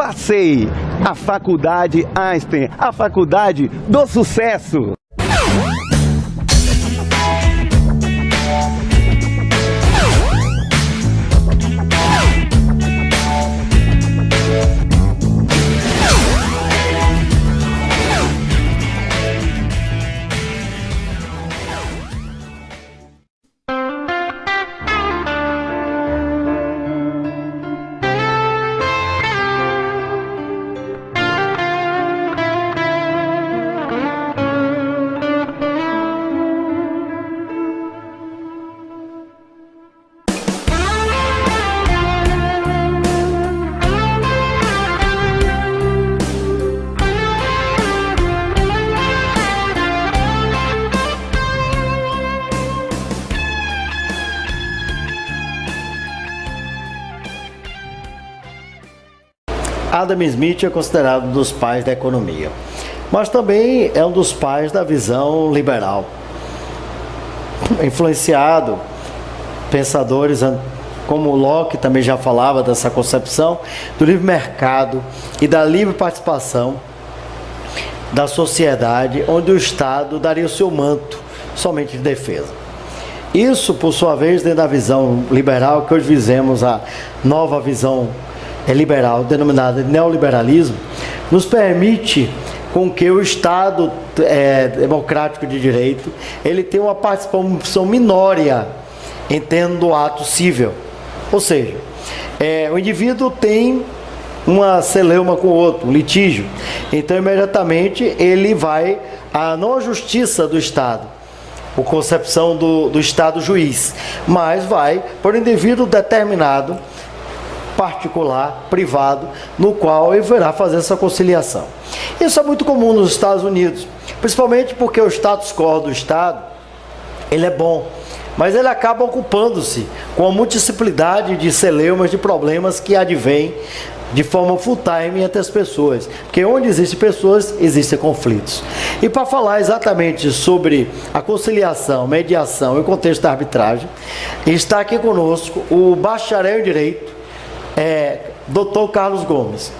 Passei! A Faculdade Einstein, a faculdade do sucesso! Adam Smith é considerado um dos pais da economia, mas também é um dos pais da visão liberal. Influenciado, pensadores como Locke também já falava dessa concepção do livre mercado e da livre participação da sociedade, onde o Estado daria o seu manto somente de defesa. Isso, por sua vez, dentro da visão liberal, que hoje vivemos a nova visão liberal, denominada de neoliberalismo, nos permite com que o Estado democrático de direito, ele tenha uma participação minória em termos do ato civil. Ou seja, o indivíduo tem uma celeuma com o outro, um litígio, então imediatamente ele vai não à justiça do Estado, a concepção do Estado juiz, mas vai por um indivíduo determinado, particular, privado, no qual ele virá fazer essa conciliação. Isso é muito comum nos Estados Unidos, principalmente porque o status quo do Estado, ele é bom, mas ele acaba ocupando-se com a multiplicidade de celeumas, de problemas que advêm de forma full time entre as pessoas, porque onde existem pessoas, existem conflitos. E para falar exatamente sobre a conciliação, mediação e o contexto da arbitragem, está aqui conosco o bacharel em Direito, Dr. Carlos Gomes.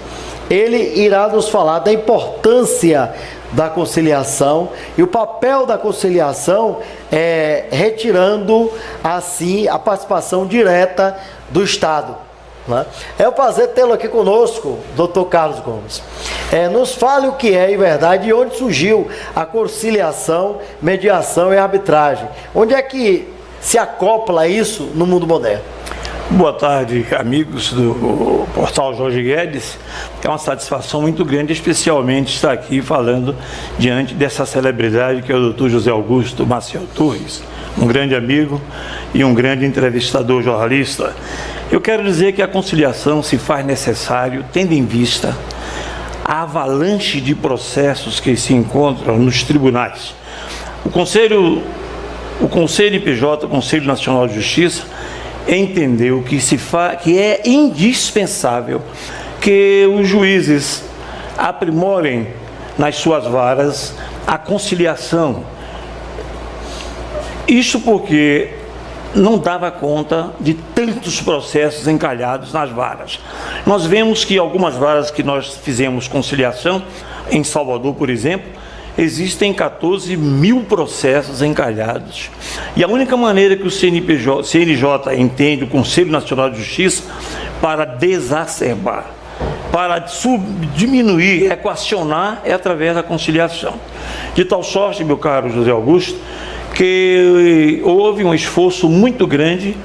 Ele irá nos falar da importância da conciliação e o papel da conciliação retirando assim a participação direta do Estado, né? É um prazer tê-lo aqui conosco, Dr. Carlos Gomes. Nos fale o que é, em verdade, e onde surgiu a conciliação, mediação e arbitragem. Onde é que se acopla isso no mundo moderno? Boa tarde, amigos do portal Jorge Guedes. É uma satisfação muito grande, especialmente estar aqui falando diante dessa celebridade que é o Dr. José Augusto Maciel Torres, um grande amigo e um grande entrevistador jornalista. Eu quero dizer que a conciliação se faz necessário, tendo em vista a avalanche de processos que se encontram nos tribunais. O Conselho IPJ, o Conselho Nacional de Justiça, entendeu que é indispensável que os juízes aprimorem nas suas varas a conciliação. Isso porque não dava conta de tantos processos encalhados nas varas. Nós vemos que algumas varas que nós fizemos conciliação, em Salvador, por exemplo, existem 14 mil processos encalhados. E a única maneira que o CNJ entende, o Conselho Nacional de Justiça, para desacerbar, para diminuir, equacionar, é através da conciliação. De tal sorte, meu caro José Augusto, que houve um esforço muito grande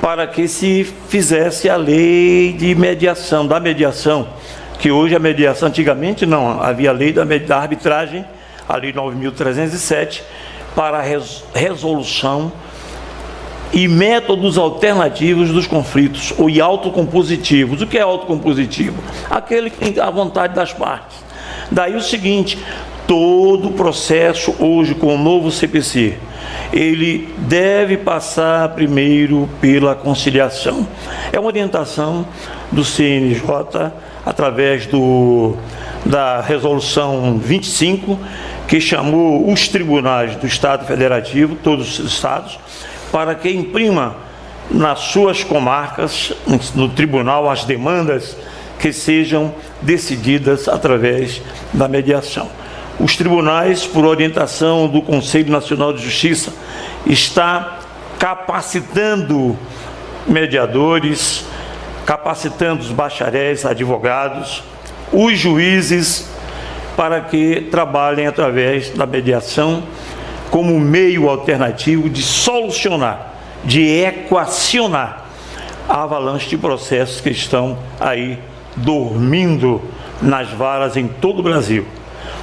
para que se fizesse a lei de mediação, da mediação, que hoje a mediação, antigamente não, havia a lei da arbitragem, a Lei 9.307, para a resolução e métodos alternativos dos conflitos, ou autocompositivos. O que é autocompositivo? Aquele que tem a vontade das partes. Daí o seguinte, todo o processo hoje com o novo CPC, ele deve passar primeiro pela conciliação. É uma orientação do CNJ, através da resolução 25, que chamou os tribunais do Estado Federativo, todos os estados, para que imprima nas suas comarcas, no tribunal, as demandas que sejam decididas através da mediação. Os tribunais, por orientação do Conselho Nacional de Justiça, está capacitando mediadores, capacitando os bacharéis, advogados, os juízes, para que trabalhem através da mediação como meio alternativo de solucionar, de equacionar a avalanche de processos que estão aí dormindo nas varas em todo o Brasil.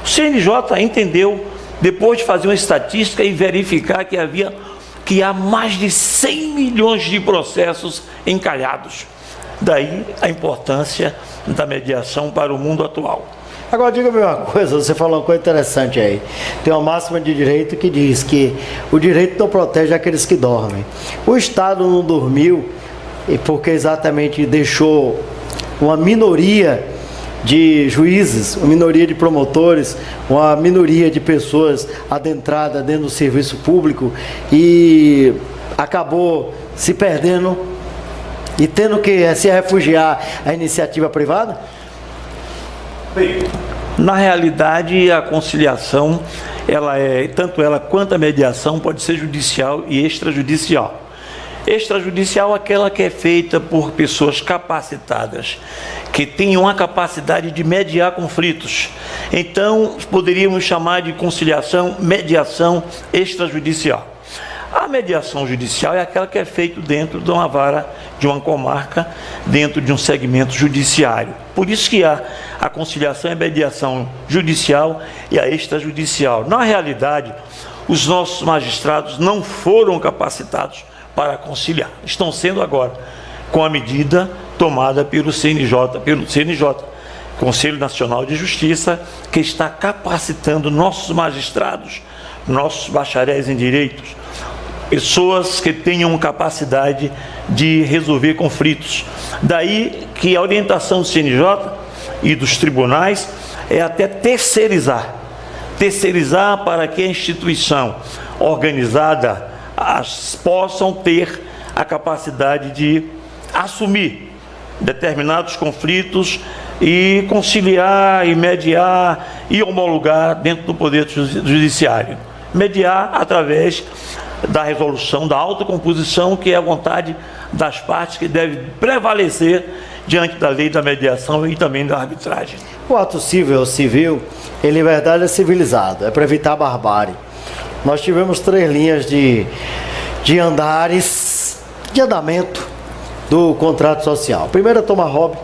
O CNJ entendeu, depois de fazer uma estatística e verificar que há mais de 100 milhões de processos encalhados. Daí a importância da mediação para o mundo atual. Agora, diga-me uma coisa, você falou uma coisa interessante aí. Tem uma máxima de direito que diz que o direito não protege aqueles que dormem. O Estado não dormiu porque exatamente deixou uma minoria de juízes, uma minoria de promotores, uma minoria de pessoas adentradas dentro do serviço público e acabou se perdendo e tendo que se refugiar à iniciativa privada? Bem, na realidade, a conciliação, tanto ela quanto a mediação pode ser judicial e extrajudicial. Extrajudicial é aquela que é feita por pessoas capacitadas, que tenham a capacidade de mediar conflitos. Então, poderíamos chamar de conciliação, mediação extrajudicial. A mediação judicial é aquela que é feita dentro de uma vara, de uma comarca, dentro de um segmento judiciário. Por isso que a conciliação é a mediação judicial e a extrajudicial. Na realidade, os nossos magistrados não foram capacitados para conciliar. Estão sendo agora, com a medida tomada pelo CNJ, Conselho Nacional de Justiça, que está capacitando nossos magistrados, nossos bacharéis em direitos, pessoas que tenham capacidade de resolver conflitos. Daí que a orientação do CNJ e dos tribunais é até terceirizar para que a instituição organizada possam ter a capacidade de assumir determinados conflitos e conciliar, e mediar, e homologar dentro do Poder Judiciário. Mediar através da resolução, da autocomposição, que é a vontade das partes que deve prevalecer diante da lei da mediação e também da arbitragem. O ato civil, ele, em verdade, é civilizado, é para evitar a barbárie. Nós tivemos 3 linhas de andamento do contrato social. Primeiro é tomar hobby.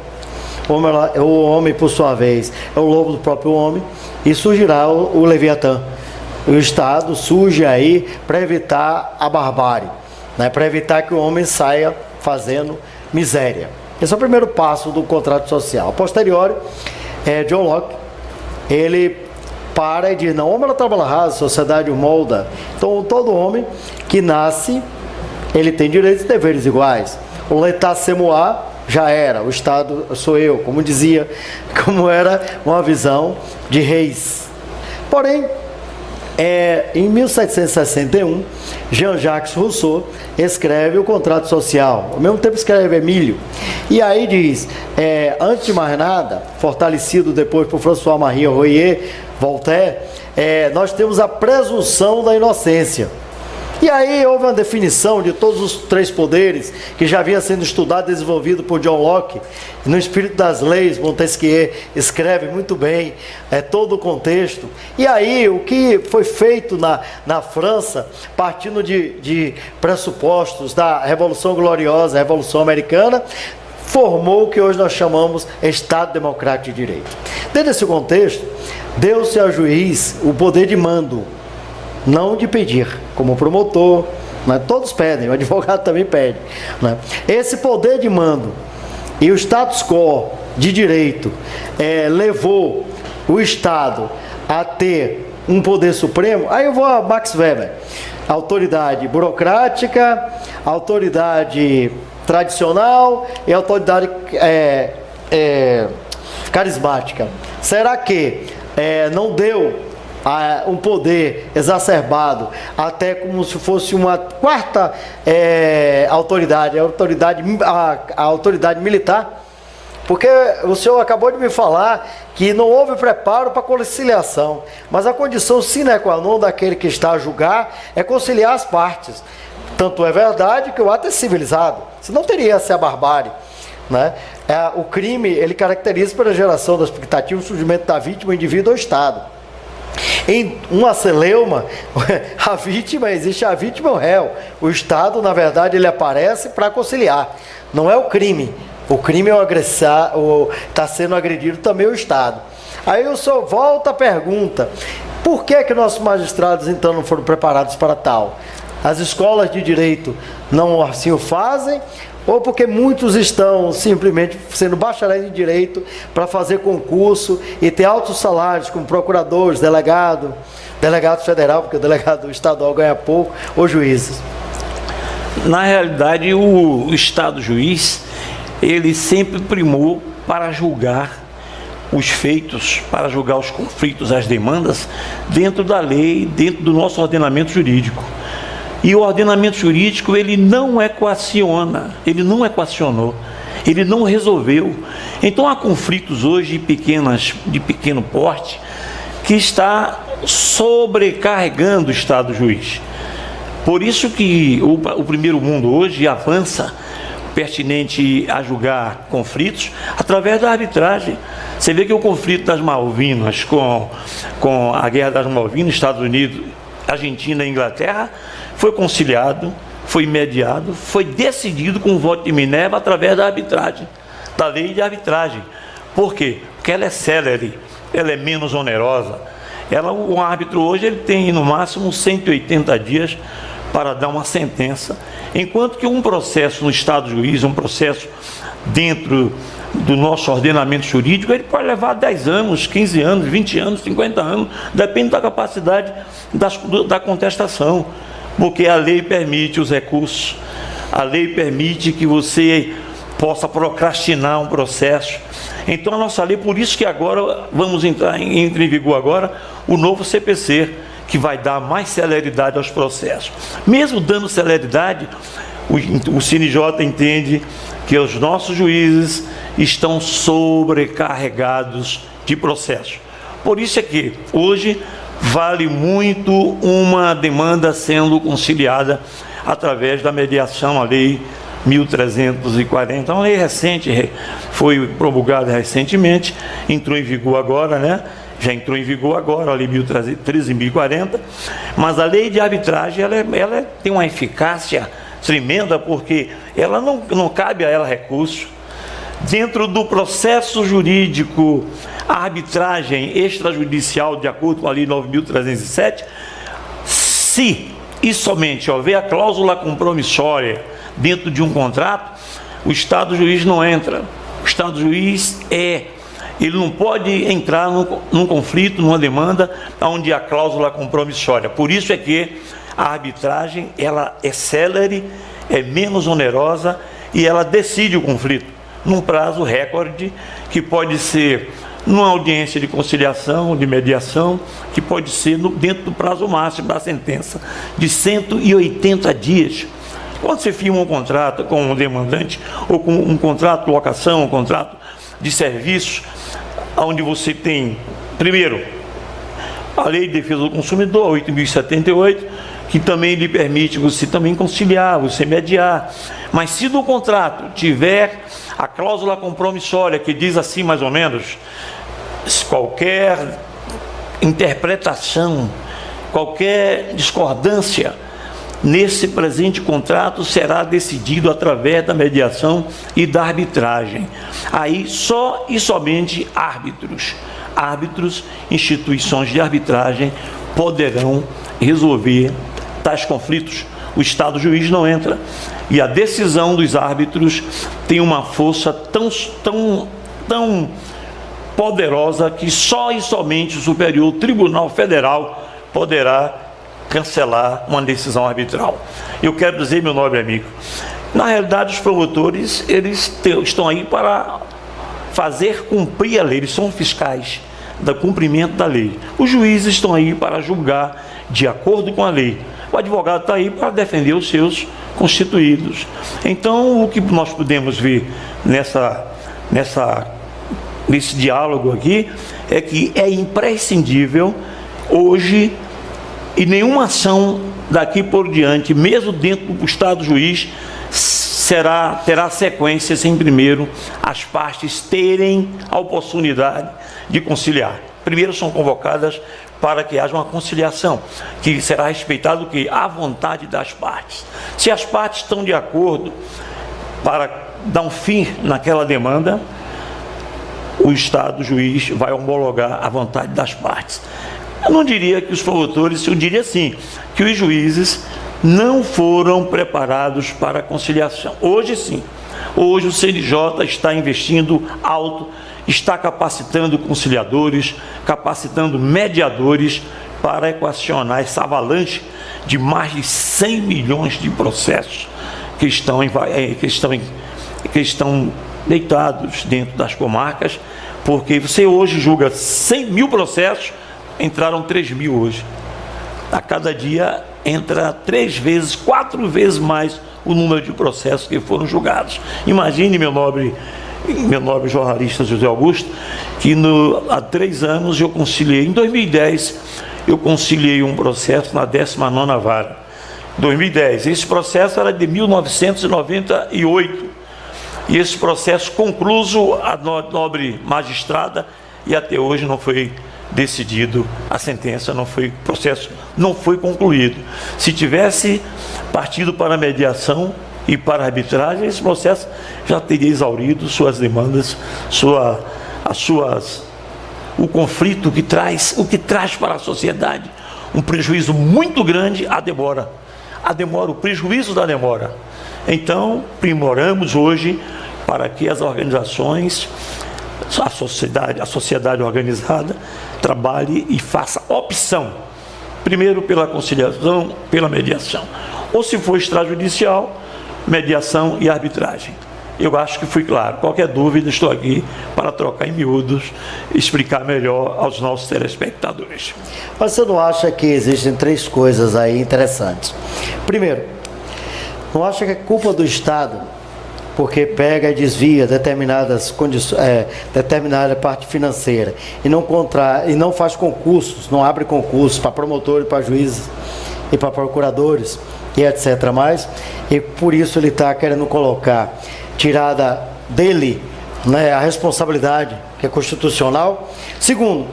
O homem, por sua vez, é o lobo do próprio homem, e surgirá o Leviatã. O Estado surge aí para evitar a barbárie, né? Para evitar que o homem saia fazendo miséria. Esse é o primeiro passo do contrato social. A posteriori, John Locke, ele para e diz: não, o homem é tábua rasa, a sociedade o molda. Então, todo homem que nasce, ele tem direitos e deveres iguais. O l'état c'est moi já era, o Estado sou eu, como era uma visão de reis. Porém, em 1761, Jean-Jacques Rousseau escreve o Contrato Social, ao mesmo tempo escreve Emílio, e aí diz, antes de mais nada, fortalecido depois por François-Marie Royer, Voltaire, nós temos a presunção da inocência. E aí houve uma definição de todos os 3 poderes, que já vinha sendo estudado e desenvolvido por John Locke. No Espírito das Leis, Montesquieu escreve muito bem todo o contexto. E aí o que foi feito na França, partindo de pressupostos da Revolução Gloriosa, a Revolução Americana, formou o que hoje nós chamamos Estado Democrático de Direito. Dentro desse contexto, deu-se ao juiz o poder de mando, não de pedir, como promotor, né? Todos pedem, o advogado também pede, né? Esse poder de mando e o status quo de direito levou o Estado a ter um poder supremo. Aí eu vou a Max Weber: autoridade burocrática, autoridade tradicional e autoridade carismática. Será que não deu um poder exacerbado, até como se fosse uma quarta autoridade, a autoridade militar? Porque o senhor acabou de me falar que não houve preparo para conciliação, mas a condição sine qua non daquele que está a julgar é conciliar as partes. Tanto é verdade que o ato é civilizado, senão teria essa barbárie, né? O crime, ele caracteriza pela geração da expectativa, o surgimento da vítima, o indivíduo ou o Estado. Em uma celeuma, a vítima, existe a vítima e o réu. O Estado, na verdade, ele aparece para conciliar. Não é o crime. O crime é o agressor, está sendo agredido também o Estado. Aí o senhor volta à pergunta: por que nossos magistrados, então, não foram preparados para tal? As escolas de direito não assim o fazem? Ou porque muitos estão simplesmente sendo bacharéis em direito para fazer concurso e ter altos salários, como procuradores, delegado federal, porque o delegado estadual ganha pouco, ou juízes? Na realidade, o Estado juiz, ele sempre primou para julgar os feitos, para julgar os conflitos, as demandas, dentro da lei, dentro do nosso ordenamento jurídico. E o ordenamento jurídico, ele não equaciona, ele não equacionou, ele não resolveu. Então há conflitos hoje de pequeno porte que está sobrecarregando o Estado juiz. Por isso que o primeiro mundo hoje avança pertinente a julgar conflitos através da arbitragem. Você vê que o conflito das Malvinas com a Guerra das Malvinas, Estados Unidos, Argentina e Inglaterra, foi conciliado, foi mediado, foi decidido com o voto de Minerva através da arbitragem, da lei de arbitragem. Por quê? Porque ela é célere, ela é menos onerosa. O árbitro hoje ele tem no máximo 180 dias para dar uma sentença, enquanto que um processo no Estado juiz, um processo dentro do nosso ordenamento jurídico, ele pode levar 10 anos, 15 anos, 20 anos, 50 anos, depende da capacidade da contestação, porque a lei permite os recursos, a lei permite que você possa procrastinar um processo. Então a nossa lei, por isso que agora entra em vigor agora o novo CPC, que vai dar mais celeridade aos processos. Mesmo dando celeridade, o CNJ entende que os nossos juízes estão sobrecarregados de processos. Por isso é que hoje vale muito uma demanda sendo conciliada através da mediação, a lei 1340, uma lei recente, foi promulgada recentemente, entrou em vigor agora, né? Já entrou em vigor agora, a lei 13.040, mas a lei de arbitragem, ela tem uma eficácia tremenda, porque ela não cabe a ela recurso. Dentro do processo jurídico, a arbitragem extrajudicial, de acordo com a lei 9.307, se e somente houver a cláusula compromissória dentro de um contrato, o Estado juiz não entra. O Estado juiz ele não pode entrar num conflito, numa demanda onde há cláusula compromissória. Por isso é que a arbitragem, ela é célere, é menos onerosa e ela decide o conflito num prazo recorde, que pode ser numa audiência de conciliação, de mediação, que pode ser dentro do prazo máximo da sentença, de 180 dias. Quando você firma um contrato com um demandante, ou com um contrato de locação, um contrato de serviço, onde você tem, primeiro, a Lei de Defesa do Consumidor, 8.078, que também lhe permite você também conciliar, você mediar. Mas se no contrato tiver a cláusula compromissória, que diz assim mais ou menos, qualquer interpretação, qualquer discordância nesse presente contrato será decidido através da mediação e da arbitragem. Aí só e somente árbitros, instituições de arbitragem poderão resolver tais conflitos. O Estado juiz não entra. E a decisão dos árbitros tem uma força tão poderosa que só e somente o Superior Tribunal Federal poderá cancelar uma decisão arbitral. Eu quero dizer, meu nobre amigo, na realidade os promotores, eles estão aí para fazer cumprir a lei, eles são fiscais do cumprimento da lei. Os juízes estão aí para julgar de acordo com a lei. O advogado está aí para defender os seus constituídos. Então, o que nós podemos ver nesse diálogo aqui, é que é imprescindível hoje, e nenhuma ação daqui por diante, mesmo dentro do Estado juiz, terá sequência sem primeiro as partes terem a oportunidade de conciliar. Primeiro são convocadas para que haja uma conciliação, que será respeitado que a vontade das partes. Se as partes estão de acordo para dar um fim naquela demanda, o Estado juiz vai homologar a vontade das partes. Eu não diria que os promotores, eu diria sim, que os juízes não foram preparados para a conciliação. Hoje sim. Hoje o CNJ está investindo alto, está capacitando conciliadores, capacitando mediadores para equacionar essa avalanche de mais de 100 milhões de processos que estão deitados dentro das comarcas, porque você hoje julga 100 mil processos, entraram 3 mil hoje. A cada dia entra 3 vezes, 4 vezes mais o número de processos que foram julgados. Imagine, meu nobre jornalista José Augusto, que há 3 anos eu conciliei, em 2010, eu conciliei um processo na 19ª Vara. 2010, esse processo era de 1998, e esse processo concluso, a nobre magistrada, e até hoje não foi decidido a sentença, o processo não foi concluído. Se tivesse partido para a mediação e para a arbitragem, esse processo já teria exaurido suas demandas, o conflito que traz para a sociedade um prejuízo muito grande, a demora, o prejuízo da demora. Então, primoramos hoje para que as organizações, a sociedade organizada, trabalhe e faça opção, primeiro pela conciliação, pela mediação, ou se for extrajudicial, mediação e arbitragem. Eu acho que fui claro. Qualquer dúvida, estou aqui para trocar em miúdos, explicar melhor aos nossos telespectadores. Mas você não acha que existem 3 coisas aí interessantes? Primeiro, não acha que é culpa do Estado, porque pega e desvia determinadas condições, determinada parte financeira e não faz concursos, não abre concursos para promotores, para juízes e para procuradores e etc. mais, e por isso ele está querendo colocar, tirada dele, né, a responsabilidade que é constitucional. Segundo,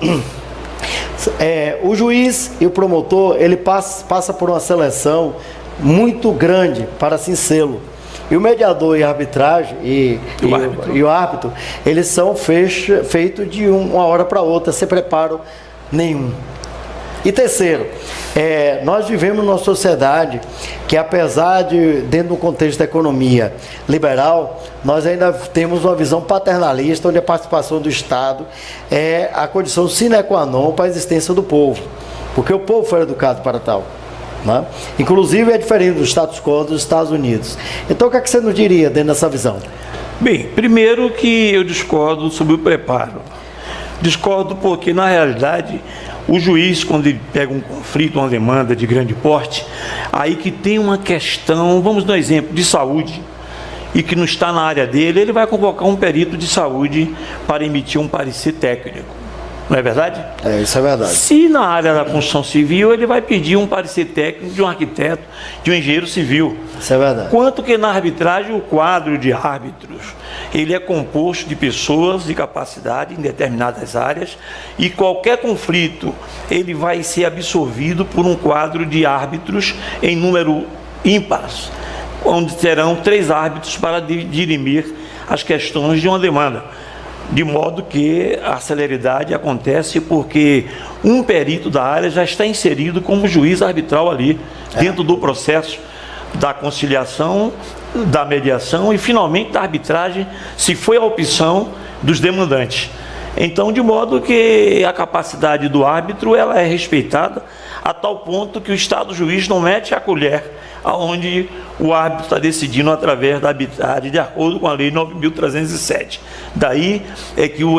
o juiz e o promotor, ele passa por uma seleção muito grande para assim sê-lo. E o mediador e a arbitragem e o árbitro, eles são feitos de uma hora para outra, sem preparo nenhum. E terceiro, nós vivemos numa sociedade que, apesar de, dentro do contexto da economia liberal, nós ainda temos uma visão paternalista, onde a participação do Estado é a condição sine qua non para a existência do povo, porque o povo foi educado para tal. Né? Inclusive é diferente do status quo dos Estados Unidos. Então o que é que você nos diria dentro dessa visão? Bem, primeiro que eu discordo sobre o preparo. Discordo porque, na realidade, o juiz, quando ele pega um conflito, uma demanda de grande porte, aí que tem uma questão, vamos dar um exemplo, de saúde, e que não está na área dele, ele vai convocar um perito de saúde para emitir um parecer técnico. Não é verdade? Isso é verdade. Se na área da construção civil, ele vai pedir um parecer técnico de um arquiteto, de um engenheiro civil. Isso é verdade. Quanto que na arbitragem, o quadro de árbitros, ele é composto de pessoas de capacidade em determinadas áreas, e qualquer conflito, ele vai ser absorvido por um quadro de árbitros em número ímpar, onde terão 3 árbitros para dirimir as questões de uma demanda. De modo que a celeridade acontece porque um perito da área já está inserido como juiz arbitral ali, dentro do processo da conciliação, da mediação e finalmente da arbitragem, se foi a opção dos demandantes. Então, de modo que a capacidade do árbitro ela é respeitada a tal ponto que o Estado juiz não mete a colher aonde o árbitro está decidindo através da arbitragem, de acordo com a Lei 9.307. Daí é que o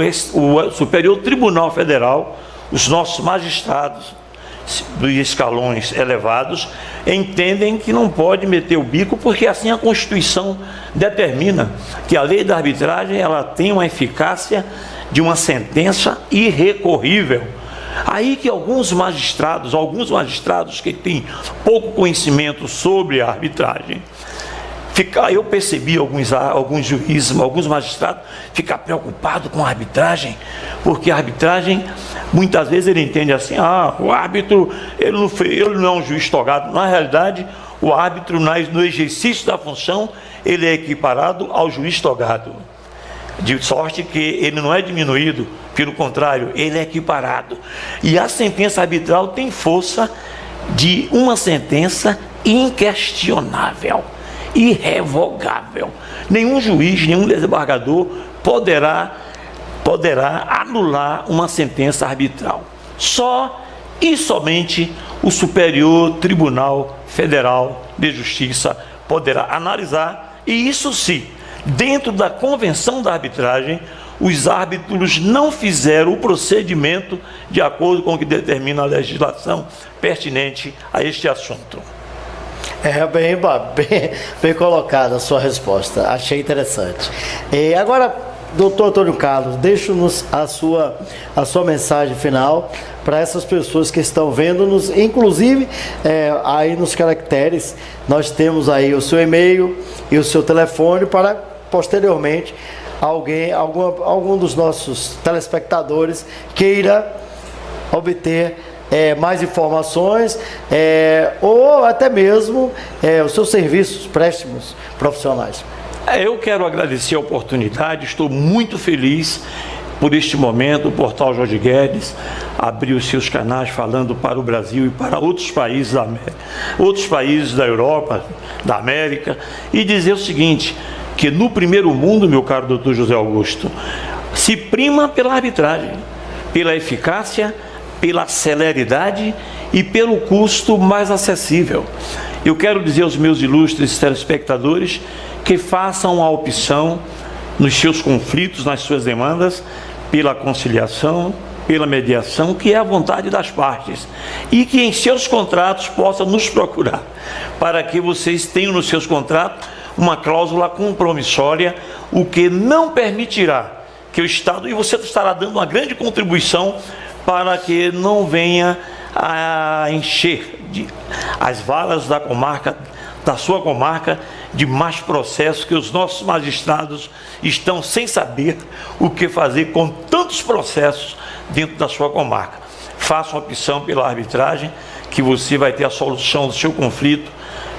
Superior Tribunal Federal, os nossos magistrados dos escalões elevados, entendem que não pode meter o bico, porque assim a Constituição determina que a lei da arbitragem ela tem uma eficácia de uma sentença irrecorrível. Aí que alguns magistrados que têm pouco conhecimento sobre a arbitragem, eu percebi alguns juízes, alguns magistrados ficar preocupados com a arbitragem, porque a arbitragem, muitas vezes ele entende assim, o árbitro, ele não é um juiz togado. Na realidade, o árbitro, no exercício da função, ele é equiparado ao juiz togado, de sorte que ele não é diminuído, pelo contrário, ele é equiparado. E a sentença arbitral tem força de uma sentença inquestionável, irrevogável. Nenhum juiz, nenhum desembargador poderá anular uma sentença arbitral. Só e somente o Superior Tribunal Federal de Justiça poderá analisar, e isso sim, dentro da convenção da arbitragem, os árbitros não fizeram o procedimento de acordo com o que determina a legislação pertinente a este assunto. Bem colocada a sua resposta, achei interessante. E agora, doutor Antônio Carlos, deixe-nos a sua mensagem final para essas pessoas que estão vendo-nos, inclusive aí nos caracteres, nós temos aí o seu e-mail e o seu telefone para posteriormente algum dos nossos telespectadores queira obter mais informações ou até mesmo os seus serviços préstimos profissionais. Eu quero agradecer a oportunidade, estou muito feliz por este momento. O portal Jorge Guedes abriu os seus canais falando para o Brasil e para outros países da Europa, da América, e dizer o seguinte, que no primeiro mundo, meu caro doutor José Augusto, se prima pela arbitragem, pela eficácia, pela celeridade e pelo custo mais acessível. Eu quero dizer aos meus ilustres telespectadores que façam a opção nos seus conflitos, nas suas demandas, pela conciliação, pela mediação, que é a vontade das partes, e que em seus contratos possam nos procurar, para que vocês tenham nos seus contratos uma cláusula compromissória, o que não permitirá que o Estado, e você estará dando uma grande contribuição para que não venha a encher as valas da comarca, da sua comarca, de mais processos, que os nossos magistrados estão sem saber o que fazer com tantos processos dentro da sua comarca. Faça uma opção pela arbitragem, que você vai ter a solução do seu conflito,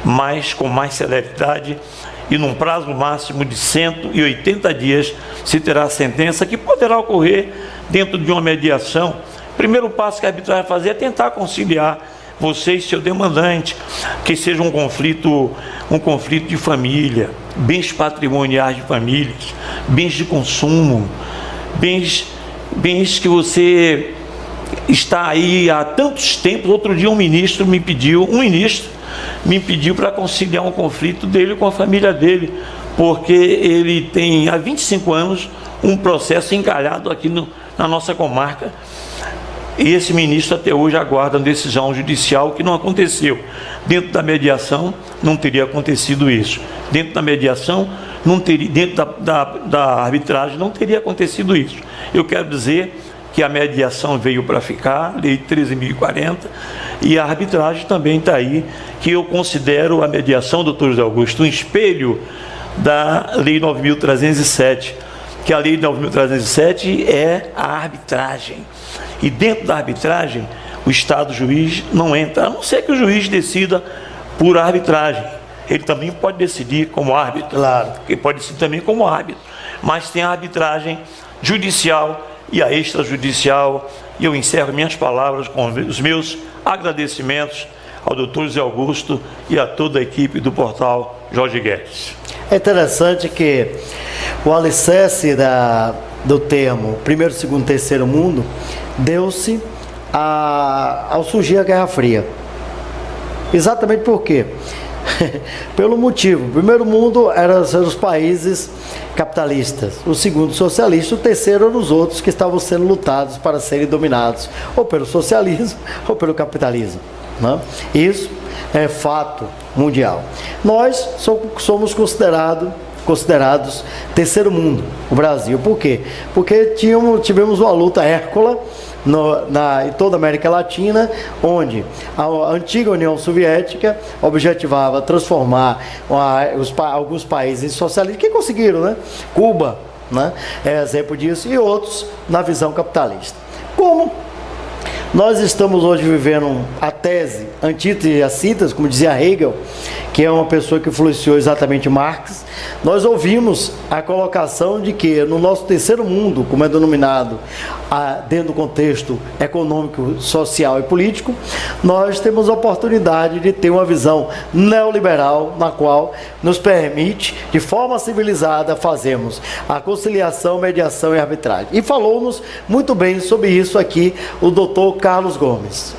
mas com mais celeridade, e num prazo máximo de 180 dias se terá a sentença, que poderá ocorrer dentro de uma mediação. O primeiro passo que a arbitragem vai fazer é tentar conciliar você e seu demandante, que seja um conflito de família, bens patrimoniais de famílias, bens de consumo, bens que você está aí há tantos tempos. Outro dia um ministro me pediu para conciliar um conflito dele com a família dele, porque ele tem há 25 anos um processo encalhado aqui na nossa comarca, e esse ministro até hoje aguarda uma decisão judicial que não aconteceu. Dentro da mediação não teria acontecido isso, dentro da mediação não teria, dentro da arbitragem não teria acontecido isso. Eu quero dizer que a mediação veio para ficar, Lei 13.040, e a arbitragem também está aí, que eu considero a mediação, doutor José Augusto, um espelho da Lei 9.307, que a Lei 9.307 é a arbitragem. E dentro da arbitragem, o Estado juiz não entra, a não ser que o juiz decida por arbitragem. Ele também pode decidir como árbitro, claro, ele pode decidir também como árbitro, mas tem a arbitragem judicial e a extrajudicial. E eu encerro minhas palavras com os meus agradecimentos ao doutor José Augusto e a toda a equipe do portal Jorge Guedes. É interessante que o alicerce do termo primeiro, segundo, terceiro mundo deu-se ao surgir a Guerra Fria. Exatamente por quê? Pelo motivo, o primeiro mundo eram os países capitalistas, o segundo socialista, o terceiro eram os outros que estavam sendo lutados para serem dominados ou pelo socialismo ou pelo capitalismo, né? Isso é fato mundial. Nós somos considerados terceiro mundo, o Brasil. Por quê? Porque tivemos uma luta hércula em toda a América Latina, onde a antiga União Soviética objetivava transformar alguns países em socialistas, que conseguiram, né? Cuba, né? É exemplo disso, e outros na visão capitalista. Como nós estamos hoje vivendo a tese antítese e a síntese, como dizia Hegel, que é uma pessoa que influenciou exatamente Marx, nós ouvimos a colocação de que no nosso terceiro mundo, como é denominado dentro do contexto econômico, social e político, nós temos a oportunidade de ter uma visão neoliberal, na qual nos permite, de forma civilizada, fazermos a conciliação, mediação e arbitragem. E falou-nos muito bem sobre isso aqui o doutor Carlos Gomes.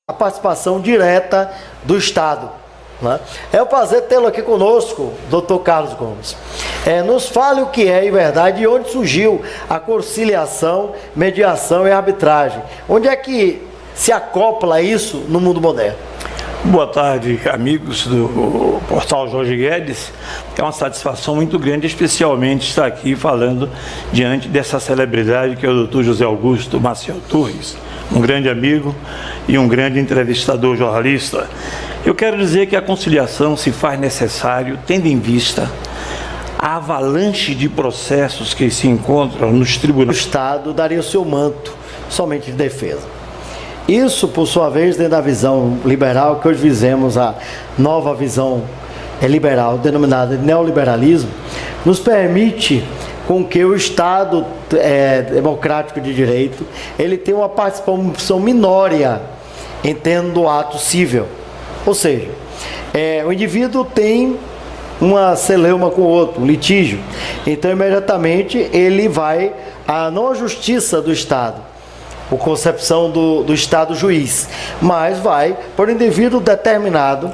A participação direta do Estado, né? É um prazer tê-lo aqui conosco, Dr. Carlos Gomes. Nos fale o que é, em verdade, e onde surgiu a conciliação, mediação e arbitragem. Onde é que se acopla isso no mundo moderno? Boa tarde, amigos do portal Jorge Guedes. É uma satisfação muito grande, especialmente estar aqui falando diante dessa celebridade que é o Dr. José Augusto Maciel Torres, um grande amigo e um grande entrevistador jornalista. Eu quero dizer que a conciliação se faz necessário, tendo em vista a avalanche de processos que se encontram nos tribunais. O Estado daria o seu manto somente de defesa. Isso, por sua vez, dentro da visão liberal, que hoje vivemos a nova visão liberal, denominada de neoliberalismo, nos permite com que o Estado democrático de direito, ele tem uma participação minória em termos do ato civil. Ou seja, o indivíduo tem uma celeuma com o outro, um litígio. Então, imediatamente, ele vai não à justiça do Estado, a concepção do Estado juiz, mas vai por um indivíduo determinado,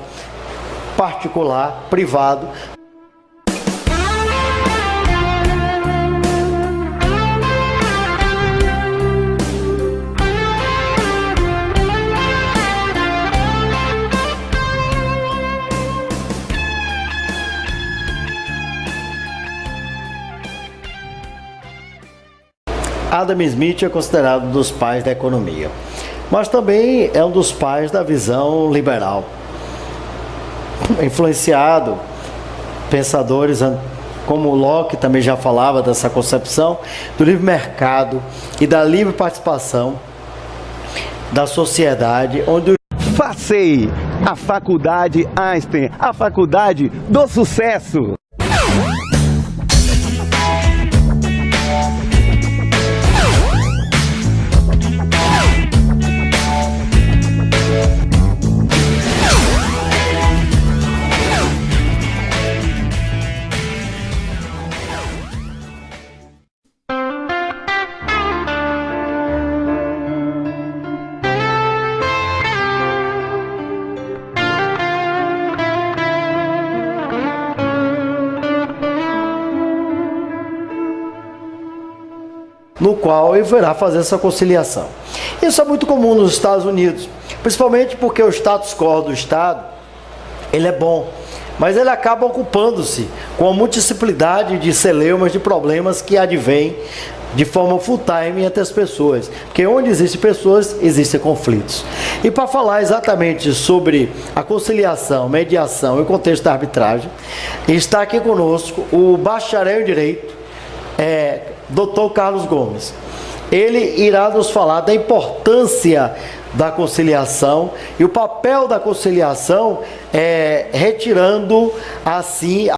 particular, privado. Adam Smith é considerado um dos pais da economia, mas também é um dos pais da visão liberal, influenciado pensadores como o Locke também já falava dessa concepção, do livre mercado e da livre participação da sociedade, onde Facei, a Faculdade Einstein, a Faculdade do Sucesso. no qual ele virá fazer essa conciliação. Isso é muito comum nos Estados Unidos, principalmente porque o status quo do Estado, ele é bom, mas ele acaba ocupando-se com a multiplicidade de celeumas, de problemas que advêm de forma full time entre as pessoas, porque onde existem pessoas, existem conflitos. E para falar exatamente sobre a conciliação, mediação e o contexto da arbitragem, está aqui conosco o bacharel em Direito, Dr. Carlos Gomes. Ele irá nos falar da importância da conciliação e o papel da conciliação retirando assim